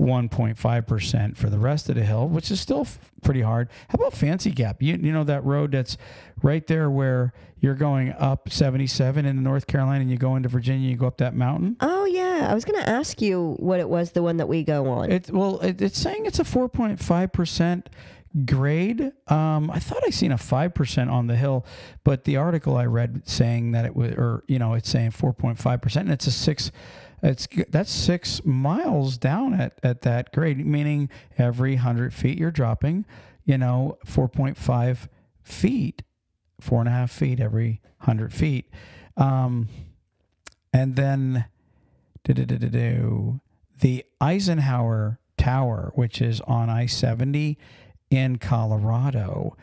1.5% for the rest of the hill, which is still pretty hard. How about Fancy Gap? You know that road that's right there where you're going up 77 in North Carolina and you go into Virginia, you go up that mountain? Oh, yeah. I was going to ask you what it was, the one that we go on. It's saying it's a 4.5% grade. I thought I seen a 5% on the hill, but the article I read saying that it was, it's saying 4.5%, and it's a 6. That's 6 miles down at that grade, meaning every 100 feet you're dropping, 4.5 feet, 4.5 feet every 100 feet. And then the Eisenhower Tower, which is on I-70 in Colorado,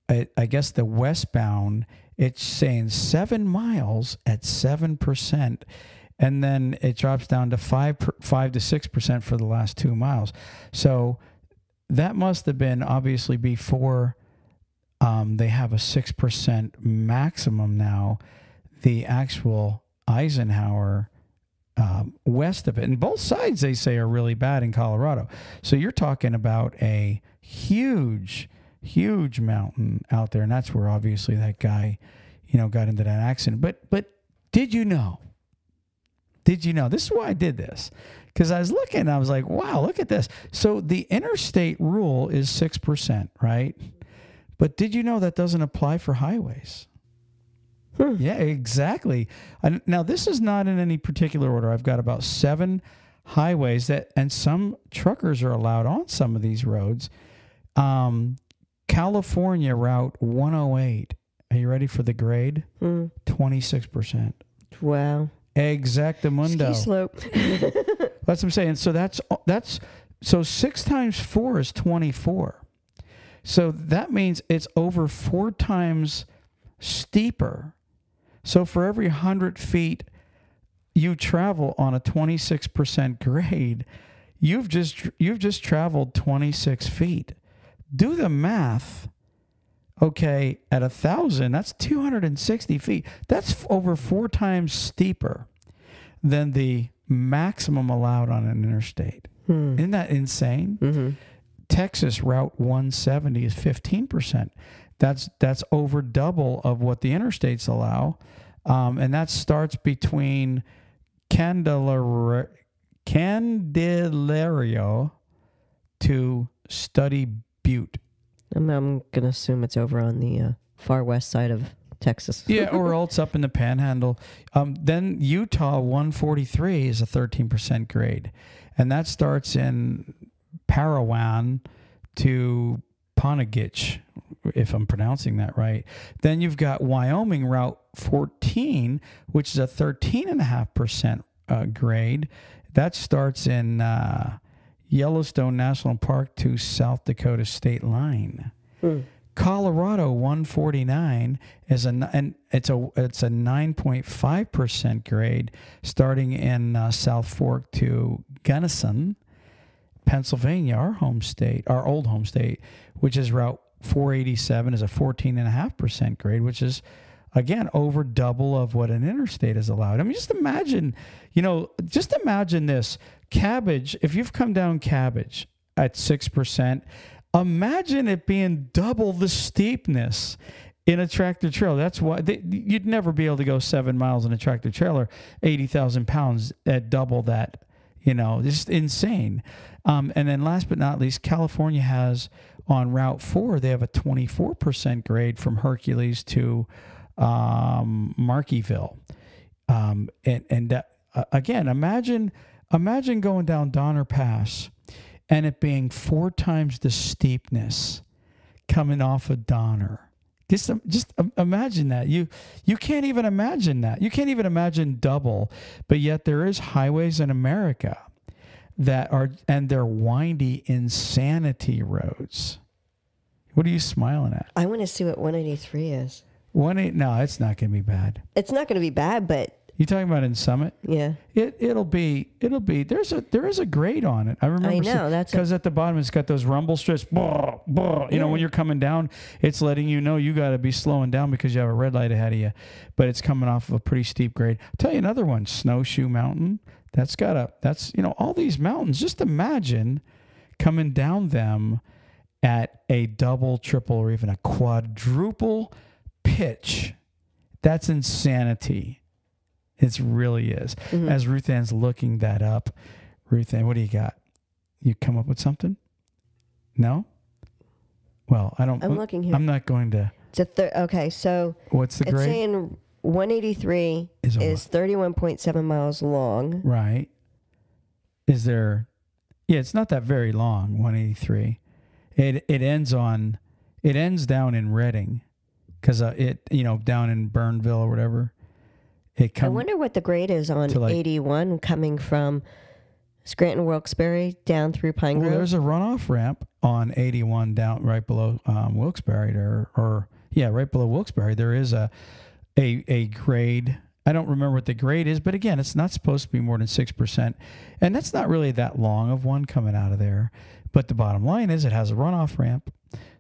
I guess the westbound, it's saying 7 miles at 7%. And then it drops down to 5 to 6% for the last 2 miles. So that must have been obviously before they have a 6% maximum now, the actual Eisenhower west of it. And both sides, they say, are really bad in Colorado. So you're talking about a huge mountain out there. And that's where obviously that guy, got into that accident. But did you know? This is why I did this, because I was looking, I was like, wow, look at this. So the interstate rule is 6%, right? But did you know that doesn't apply for highways? Yeah, exactly. Now, this is not in any particular order. I've got about 7 highways and some truckers are allowed on some of these roads. California Route 108. Are you ready for the grade? 26%. Wow. Exactamundo. Ski slope. That's what I'm saying. So 6 times 4 is 24. So that means it's over 4 times steeper. So for every 100 feet you travel on a 26% grade, you've just traveled 26 feet. Do the math. Okay, at 1,000, that's 260 feet. That's over 4 times steeper than the maximum allowed on an interstate. Isn't that insane? Texas Route 170 is 15%. That's over double of what the interstates allow, and that starts between Candelario to Study Butte. I'm going to assume it's over on the far west side of Texas. Yeah, or else up in the Panhandle. Then Utah 143 is a 13% grade. And that starts in Parawan to Ponegich, if I'm pronouncing that right. Then you've got Wyoming Route 14, which is a 13.5% grade. That starts in Yellowstone National Park to South Dakota state line. Colorado 149 is it's a 9.5% grade starting in South Fork to Gunnison. Pennsylvania, our old home state, which is Route 487, is a 14.5% grade, which is, again, over double of what an interstate is allowed. I mean, just imagine this. Cabbage, if you've come down Cabbage at 6%, imagine it being double the steepness in a tractor trailer. That's why you'd never be able to go 7 miles in a tractor trailer, 80,000 pounds at double that. Just insane. And then last but not least, California has on Route 4, they have a 24% grade from Hercules to Markeyville. Again, imagine going down Donner Pass and it being 4 times the steepness coming off of Donner. Just imagine that. You can't even imagine that. You can't even imagine double, but yet there is highways in America and they're windy insanity roads. What are you smiling at? I want to see what 183 is. No, it's not going to be bad. It's not going to be bad, but you talking about in Summit? Yeah. There is a grade on it. I remember. I know that's because at the bottom it's got those rumble strips. Blah, blah. You know, when you're coming down, it's letting you know you got to be slowing down because you have a red light ahead of you. But it's coming off of a pretty steep grade. I'll tell you another one, Snowshoe Mountain. That's all these mountains. Just imagine coming down them at a double, triple, or even a quadruple pitch. That's insanity. It really is. Mm-hmm. As Ruth Ann's looking that up, Ruth Ann, what do you got? You come up with something? No? Well, I'm looking here. I'm not going to. It's okay, so what's the grade? It's saying 183 is 31.7 miles long. Right. Is there? Yeah, it's not that very long. 183. It ends down in Redding, because down in Burnville or whatever. I wonder what the grade is on 81 coming from Scranton Wilkes-Barre down through Pine Grove. Well, there's a runoff ramp on 81 down right below Wilkes-Barre right below Wilkes-Barre. There is a grade. I don't remember what the grade is, but again, it's not supposed to be more than 6%. And that's not really that long of one coming out of there. But the bottom line is it has a runoff ramp.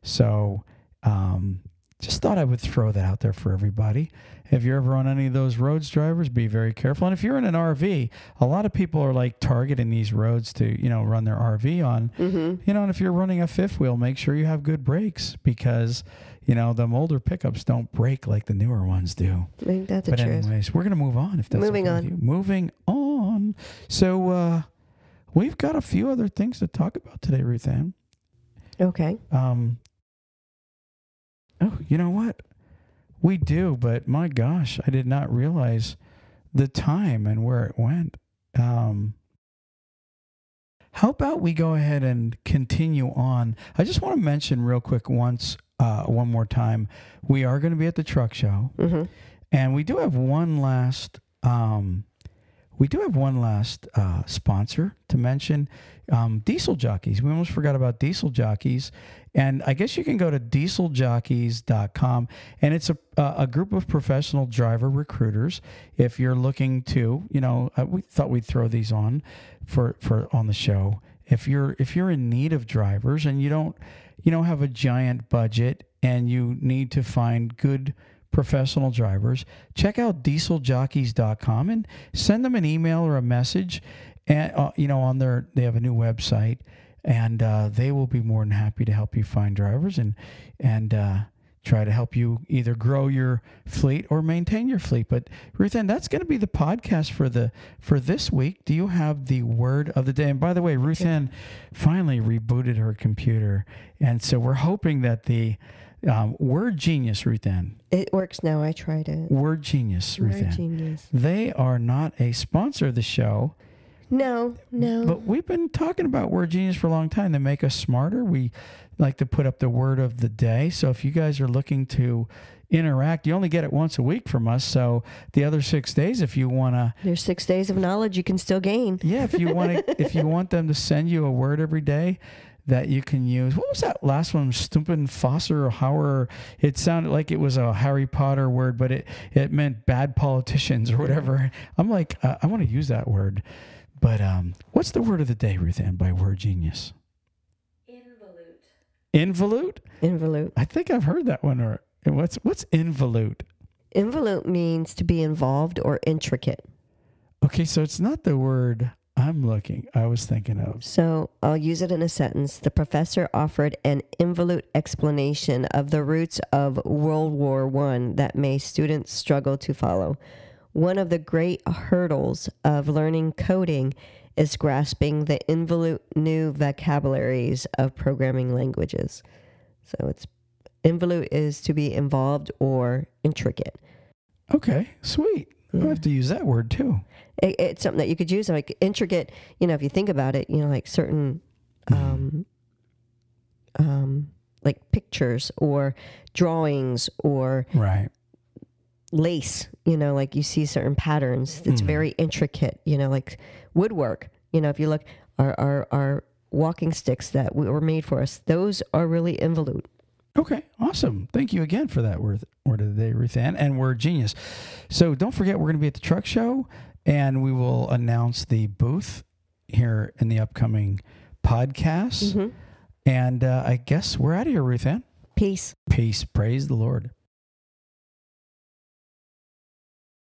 So just thought I would throw that out there for everybody. If you're ever on any of those roads, drivers, be very careful. And if you're in an RV, a lot of people are like targeting these roads to, run their RV on. Mm-hmm. And if you're running a fifth wheel, make sure you have good brakes because, them older pickups don't brake like the newer ones do. I think that's the truth. Anyways, we're going to move on if that's Moving okay on. with you. Moving on. So we've got a few other things to talk about today, Ruth Ann. Okay. Oh, you know what? We do, but my gosh, I did not realize the time and where it went. How about we go ahead and continue on? I just want to mention real quick one more time. We are going to be at the truck show, mm-hmm. and we do have one last sponsor to mention. Diesel jockeys. We almost forgot about diesel jockeys. And I guess you can go to dieseljockeys.com, and it's a group of professional driver recruiters. If you're looking to, we thought we'd throw these on for on the show. If you're in need of drivers and you don't have a giant budget and you need to find good professional drivers, check out dieseljockeys.com and send them an email or a message. And on they have a new website, and they will be more than happy to help you find drivers and try to help you either grow your fleet or maintain your fleet. But Ruth Ann, that's going to be the podcast for this week. Do you have the word of the day? And by the way, Ruth Ann finally rebooted her computer, and so we're hoping that the Word Genius, Ruth Ann. It works now. I tried it. Word Genius, Ruth Ann. Word Genius. They are not a sponsor of the show. No. But we've been talking about Word Genius for a long time. They make us smarter. We like to put up the word of the day. So if you guys are looking to interact, you only get it once a week from us. So the other 6 days, if you want to, There's 6 days of knowledge you can still gain. yeah, if you want them to send you a word every day that you can use. What was that last one? Stumpin' Fosser or Hauer? It sounded like it was a Harry Potter word, but it meant bad politicians or whatever. I'm like, I want to use that word. But what's the word of the day, Ruth Ann, by Word Genius? Involute? Involute. I think I've heard that one. Or what's involute? Involute means to be involved or intricate. Okay, so it's not the word I was thinking of. So I'll use it in a sentence. The professor offered an involute explanation of the roots of World War I that may students struggle to follow. One of the great hurdles of learning coding is grasping the involute new vocabularies of programming languages. So involute is to be involved or intricate. Okay, sweet. Yeah. I'll have to use that word too. It's something that you could use, like intricate, if you think about it, like certain, like pictures or drawings or Right. lace, like you see certain patterns. It's very intricate, like woodwork. If you look, our walking sticks that were made for us, those are really involute. Okay, awesome. Thank you again for that word of the day, Ruth Ann, and Word Genius. So don't forget, we're going to be at the truck show, and we will announce the booth here in the upcoming podcast. And I guess we're out of here, Ruth Ann. Peace. Peace. Praise the Lord.